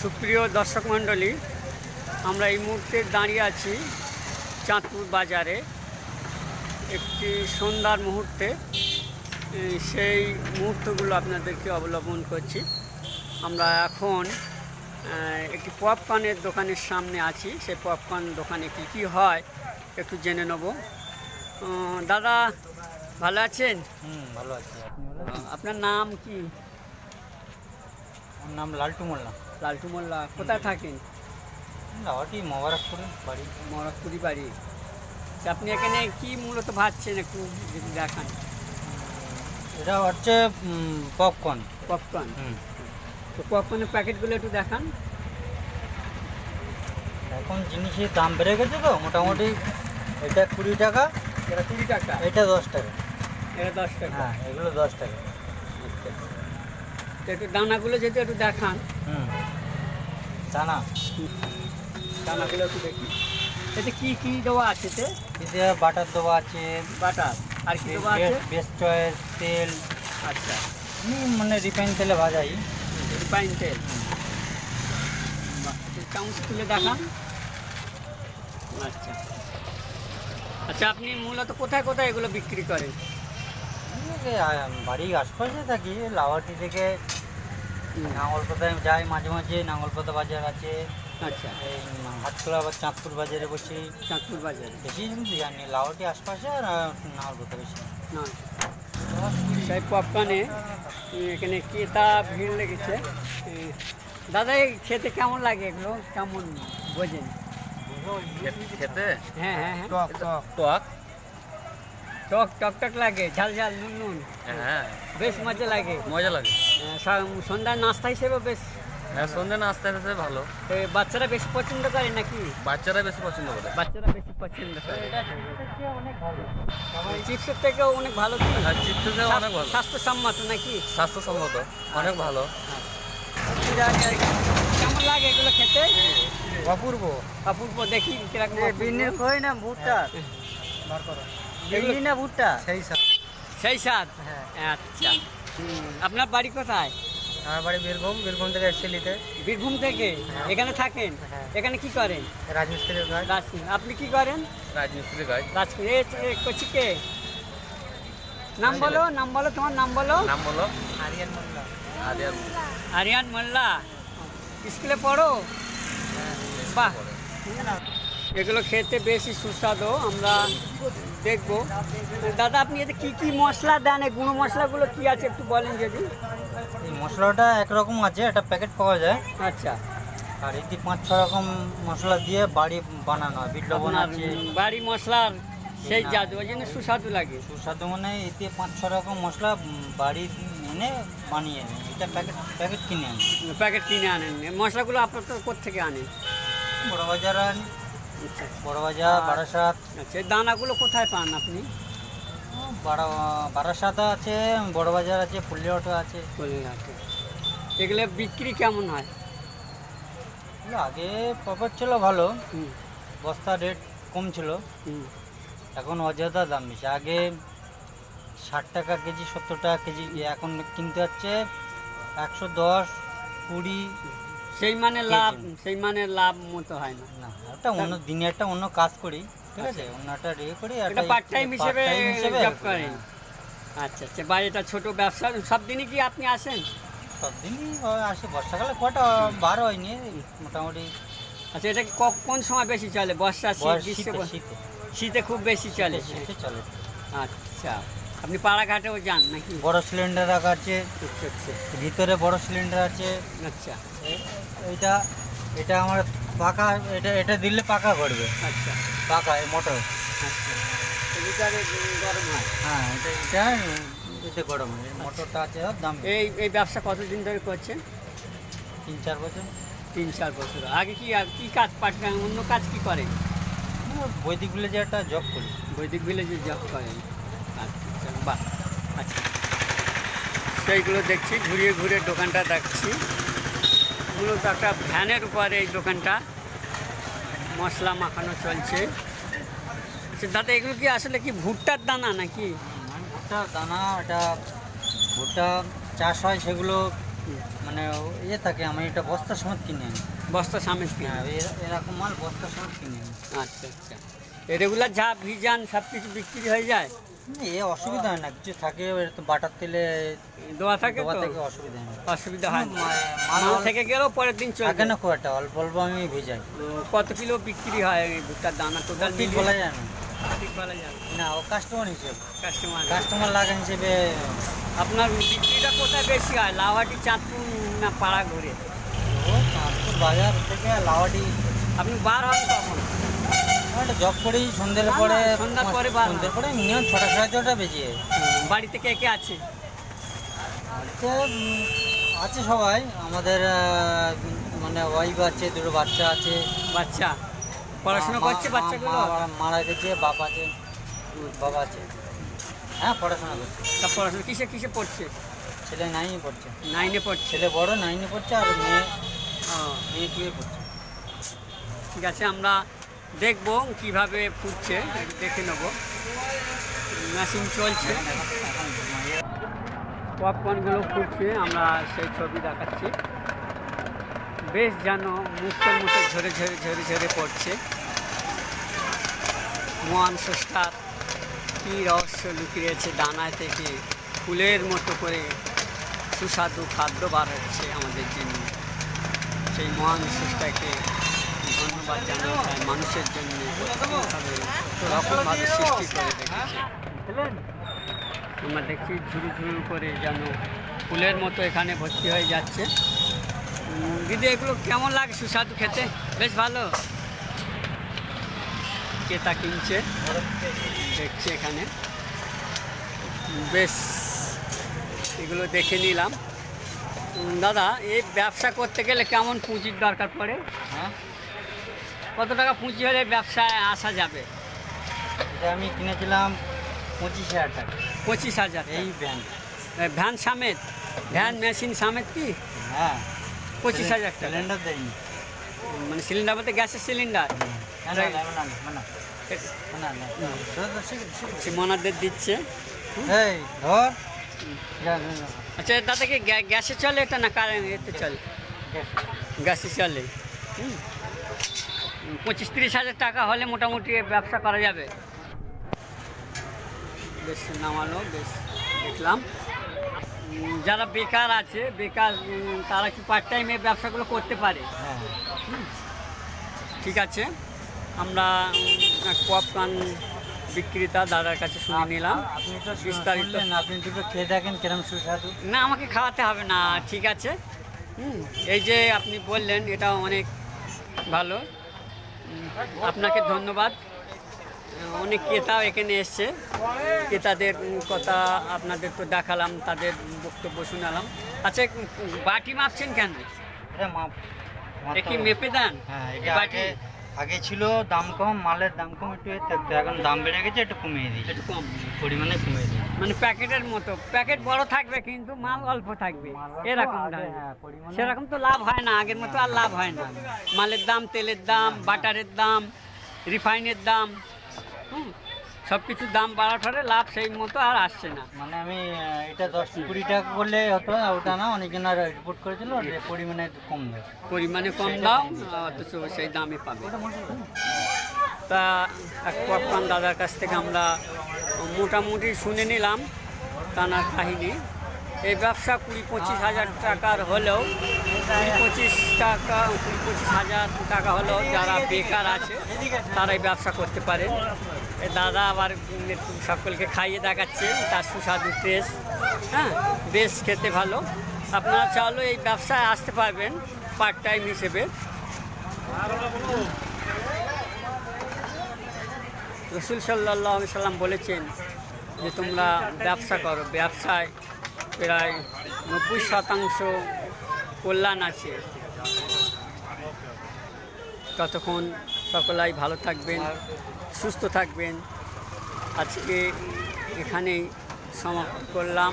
সুপ্রিয় দর্শক মণ্ডলী, আমরা এই মুহূর্তে দাঁড়িয়ে আছি চাঁদপুর বাজারে একটি সন্ধ্যার মুহূর্তে। সেই মুহূর্তগুলো আপনাদেরকে অবলম্বন করছি। আমরা এখন একটি পপকর্নের দোকানের সামনে আছি। সেই পপকর্ন দোকানে কী হয় একটু জেনে নেব। দাদা ভালো আছেন? ভালো আছি। আপনি ভালো আছেন? আপনার নাম কি? আমার নাম লালটু মোল্লা। লালটু মোল্লা। কোথায় থাকেন? লাওয়াটি মোবারকপুরে বাড়ি। মরকপুরি বাড়ি। আপনি এখানে কি মূলত ভাবছেন একটু যদি দেখান। এটা হচ্ছে পপকর্ন। পপকর্ন। তো পপকর্নের প্যাকেটগুলো একটু দেখান। এখন জিনিসের দাম বেড়ে গেছে তো মোটামুটি। এটা 20 টাকা, এটা 20 টাকা, এটা 10 টাকা। এটা 10 টাকা। হ্যাঁ, এগুলো 10 টাকা। আচ্ছা, তো একটু দানাগুলো যদি একটু দেখান। দানা দানাগুলো একটু দেখি। এতে কি কি দেওয়া আছে? এতে বাটার দেওয়া আছে, বাটার আর কি দেওয়া আছে? বেস্ট চয়েস তেল। আচ্ছা, মানে রিফাইন তেলে ভাজাই। রিফাইন তেল। চামচ তুলে দেখান। আচ্ছা আচ্ছা, আপনি মূলত কোথায় কোথায় এগুলো বিক্রি করেন? বাড়ির আশপাশে থাকি। লাওয়াটি থেকে নাঙ্গলপাতায় যাই মাঝে মাঝে। নাঙ্গলপাতা বাজার আছে। আচ্ছা, এই হাটখোলা বা চাঁদপুর বাজারে বসি। চাঁদপুর বাজারে বেশি কিন্তু জানি লাওয়াটি আশপাশে আর নাঙ্গলপাতা বেশি। না, সেই পপকর্নে এখানে ক্রেতা ভিড় লেগেছে। দাদা এই খেতে কেমন লাগে? এগুলো কেমন বোঝেন? খেতে হ্যাঁ হ্যাঁ হ্যাঁ, টক টক টক টক লাগে, ঝাল ঝাল নুন নুন, হ্যাঁ বেশ মজা লাগে। মজা লাগে। সন্ধ্যার নাস্তা হিসেবে বেশ। হ্যাঁ, সন্ধ্যে নাস্তা হিসেবে ভালো। বাচ্চারা বেশি পছন্দ করে নাকি? বাচ্চারা বেশি পছন্দ করে। বাচ্চারা বেশি পছন্দ করে। চিপসের থেকেও অনেক ভালো। আর চিপসের থেকে অনেক ভালো, স্বাস্থ্যসম্মত নাকি? স্বাস্থ্যসম্মত, অনেক ভালো। কেমন লাগে এগুলো খেতে? অপূর্ব। অপূর্ব। দেখি কিরকম। বিনের কই না ভুট্টা, বিনি না ভুট্টা সেই সব। সেই স্বাদ। হ্যাঁ। আচ্ছা, আপনার বাড়ি কোথায়? আমার বাড়ি বীরভূম থেকে এসেছি নিতে। বীরভূম থেকে এখানে থাকেন? হ্যাঁ। এখানে কি করেন? রাজমিস্ত্রির কাজ। আপনি কি করেন? রাজমিস্ত্রি কাজ। কোচিকে নাম বলো, নাম বলো, তোমার নাম বলো। নাম বলো? আরিয়ান মোল্লা। আরিয়ান। আরিয়ান মোল্লা। স্কুলে পড়ো? বাহ, এগুলো খেতে বেশি সুস্বাদু। আমরা দেখবো। দাদা আপনি এতে কি কি মশলা দেন? এই গুঁড়ো মশলাগুলো কি আছে একটু বলেন যদি। এই মশলাটা একরকম আছে, একটা প্যাকেট পাওয়া যায়। আচ্ছা, আর এটি 5-6 রকম মশলা দিয়ে বাড়ি বানানো হয়। বিট লবণ আপনার আছে। বাড়ি মশলার সেই জাদু, ওই জন্য সুস্বাদু লাগে। সুস্বাদু মানে এতে 5-6 রকম মশলা বাড়ি এনে বানিয়ে নেয়। এটা প্যাকেট কিনে আনি। প্যাকেট কিনে আনেন? মশলাগুলো আপনার তো কোত্থেকে আনেন? বড় বাজার আনি। আচ্ছা বড় বাজার, বারাসাত। আচ্ছা, এই দানাগুলো কোথায় পান আপনি? বারাসাত আছে, বড় বাজার আছে, ফুলিয়াটো আছে। কলিহাটে। এগুলো বিক্রি কেমন হয়? এগুলো আগে প্রফিট ছিল ভালো। হুম বস্তা রেট কম ছিল। হুম। এখন অযথা দাম বেশি। আগে 60 টাকা কেজি, 70 টাকা কেজি। এখন কিনতে হচ্ছে 110, 20। সেই মানে লাভ মতো হয় না। না, একটা অন্য দিনে একটা অন্য কাজ করি, ঠিক আছে? অন্যটা করি। এটা পার্ট টাইম হিসেবে জব করেন? হ্যাঁ। আচ্ছা আচ্ছা, বাড়িটা ছোট ব্যবসা। সব দিনই কি আপনি আসেন? সব দিনই আসে। বর্ষাকালে কটা বার হয়নি মোটামুটি। আচ্ছা, এটা কোন সময় বেশি চলে? বর্ষা, শীত, গ্রীষ্ম? শীতে শীতে খুব বেশি চলে। শীতে চলে। আচ্ছা, আপনি পাড়াঘাটেও যান নাকি? বড় সিলিন্ডার রাখা আছে আচ্ছা আচ্ছা ভিতরে, বড় সিলিন্ডার আছে। আচ্ছা এটা এটা আমার পাকা। এটা দিলে পাকা করবে। আচ্ছা পাকা এই মোটর। আচ্ছা, লিটারে গরম হয়? হ্যাঁ, এতে গরম হয়। মোটরটা আছে, দাম এই ব্যবসা কতদিন ধরে করছেন? 3-4 বছর। 3-4 বছর। আগে কি কাজ পাঠান? অন্য কাজ কি করেন? বৈদিক ভিলেজে একটা জব করি। বৈদিক ভিলেজে জব করেন? আচ্ছা, বাহ। আচ্ছা, সেইগুলো দেখছি, ঘুরিয়ে ঘুরিয়ে দোকানটা দেখছি। মূলত একটা ভ্যানের উপরে এই দোকানটা, মশলা মাখানো চলছে। আচ্ছা দাদা, এগুলো কি আসলে কি ভুট্টার দানা নাকি? ভুট্টা দানা। এটা ভুট্টা চাষ হয়, সেগুলো মানে ইয়ে থাকে, আমি এটা বস্তা সমেত কিনে আনি। বস্তা সামেত কিনে? হ্যাঁ, এরকম মাল বস্তা সমেত কিনে আনি। আচ্ছা আচ্ছা। রেগুলার যা ভিজান সব কিছু বিক্রি হয়ে যায়? এ অসুবিধা হয় না, কিছু থাকে এর তো বাটার তেলে দোয়া থাকে দেওয়া তো? থেকে অসুবিধা হয় না। অসুবিধা হয় না। মাল মাল থেকে গেলেও পরের দিন চলে থাকে না খুব একটা, অল্প অল্প আমি ভেজাই। কত কিলো বিক্রি হয় এই ভুট্টার দানা টোটাল? ঠিক বলা যায় না। ঠিক বলা যায় না। না, ও কাস্টমার হিসেবে, কাস্টমার লাগা হিসেবে। আপনার বিক্রিটা কোথায় বেশি হয়, লাউহাটি, চাঁদপুর না পাড়া ঘুরে? ও চাঁদপুর বাজার থেকে লাউহাটি। আপনি বার হন কখন? একটা জব করি সন্ধ্যের না, পরে। না, সন্ধ্যার পরে বার হন। সন্ধ্যের পরে মিনিমাম 6টা সাড়ে 6টা বেজে যায়। বাড়িতে কে কে আছে? বাড়িতে আছে সবাই আমাদের, মানে ওয়াইফ আছে, দুটো বাচ্চা আছে। বাচ্চা পড়াশোনা করছে? বাচ্চাগুলো মারা গেছে, বাবা আছে। বাবা আছে, হ্যাঁ পড়াশোনা করছে। সব পড়াশোনা কিসে কিসে পড়ছে? ছেলে 9-এ পড়ছে। 9-এ পড়ছে? ছেলে বড় 9-এ পড়ছে, আর মেয়ে ও, 2-এ পড়ছে। ঠিক আছে, আমরা দেখবো কিভাবে ফুটছে, দেখে নেব। মেশিন চলছে, পপকর্নগুলো ফুটছে, আমরা সেই ছবি দেখাচ্ছি। বেশ যেন মুখের মুখে ঝরে ঝরে ঝরে ঝরে পড়ছে। মহান স্রষ্টার কী রহস্য লুকিয়েছে দানায় থেকে ফুলের মতো করে সুস্বাদু খাদ্য বার হচ্ছে আমাদের জন্য। সেই মহান স্রষ্টাকে ধন্যবাদ জানাতে চাই, মানুষের জন্য রকমভাবে সৃষ্টি করে রেখেছে। আমরা দেখছি ঝুরু ঝুরু করে যেন ফুলের মতো এখানে ভর্তি হয়ে যাচ্ছে। দিদি, এগুলো কেমন লাগে সুস্বাদু খেতে? বেশ ভালো। ক্রেতা কিনছে, দেখছি এখানে। বেশ, এগুলো দেখে নিলাম। দাদা, এই ব্যবসা করতে গেলে কেমন পুঁজির দরকার পড়ে? হ্যাঁ, কত টাকা পুঁজি হলে ব্যবসায় আসা যাবে? এটা আমি কিনেছিলাম 25,000 টাকা। 25,000? এই ব্যাংক। ভ্যান সামেত? ভ্যান মেশিন সামেত কি? হ্যাঁ, 25,000 টাকা? সিলিন্ডার দেয়নি। মানে সিলিন্ডার বলতে গ্যাসের সিলিন্ডার? না, না, না, না, না, না, না, না, না, সে মনাদের দিচ্ছে। এই ধর। যা, যা, যা। আচ্ছা, দাদা কি গ্যাসে চলে এটা না কারেন্ট এতে চলে? গ্যাস। গ্যাসে চলে। 25-30 হাজার টাকা হলে মোটামুটি ব্যবসা করা যাবে। বেশ নামালো, বেশ দেখলাম। যারা বেকার আছে, বেকার তারা কি পার্ট টাইমে ব্যবসাগুলো করতে পারে? হ্যাঁ, ঠিক আছে, আমরা পপকর্ন বিক্রেতা দাদার কাছে শুনে নিলাম আপনি তো বিস্তারিত। শুনলেন, আপনি দুটো খেয়ে দেখেন কিরম সুস্বাদু। না, আমাকে খাওয়াতে হবে না, ঠিক আছে। এই যে আপনি বললেন এটা অনেক ভালো, আপনাকে ধন্যবাদ। অনেক ক্রেতাও এখানে এসছে, ক্রেতাদের কথা আপনাদের তো দেখালাম, তাদের বক্তব্য শুনালাম। আচ্ছা, বাটি মাপছেন কেন? এটা মাপ। এ কি মেপে দেন? হ্যাঁ, এই এটা বাটি আগে ছিল দাম কম, মালের দাম কম একটু এর থাকতো, এখন দাম বেড়ে গেছে, একটু কমিয়ে দিই, একটু কম, পরিমাণে কমিয়ে দিই। মানে প্যাকেটের মতো, প্যাকেট বড় থাকবে কিন্তু মাল অল্প থাকবে, এরকম দাম। হ্যাঁ, পরিমাণে। সেরকম তো লাভ হয় না, আগের মতো আর লাভ হয় না। মালের দাম, তেলের দাম, বাটারের দাম, রিফাইনের দাম, সব কিছুর দাম বাড়ার ফলে লাভ সেই মতো আর আসছে না। মানে আমি এটা 10-20 টাকা করলে হতো, ওটা না, অনেকজন আর রিপোর্ট করেছিল যে পরিমাণে একটু কম দেয়। পরিমাণে কম দাও, অথচ সেই দামে পাবে। তা এক পপকর্ন দাদার কাছ থেকে আমরা মোটামুটি শুনে নিলাম তানার কাহিনী। এই ব্যবসা 20-25 হাজার টাকার হলেও, 20-25 হাজার টাকা হলেও যারা বেকার আছে তারা এই ব্যবসা করতে পারে। এই দাদা আবার একটু সকলকে খাইয়ে দেখাচ্ছে তার সুস্বাদু টেস্ট। হ্যাঁ, বেশ খেতে ভালো। আপনারা চাইলে এই ব্যবসায় আসতে পারবেন পার্ট টাইম হিসেবে। রসুল সাল্লাল্লাহু আলাইহি সাল্লাম বলেছেন যে তোমরা ব্যবসা করো, ব্যবসায় প্রায় 90% কল্যাণ আছে। ততক্ষণ সকলাই ভালো থাকবেন, সুস্থ থাকবেন। আজকে এখানেই সমাপ্ত করলাম।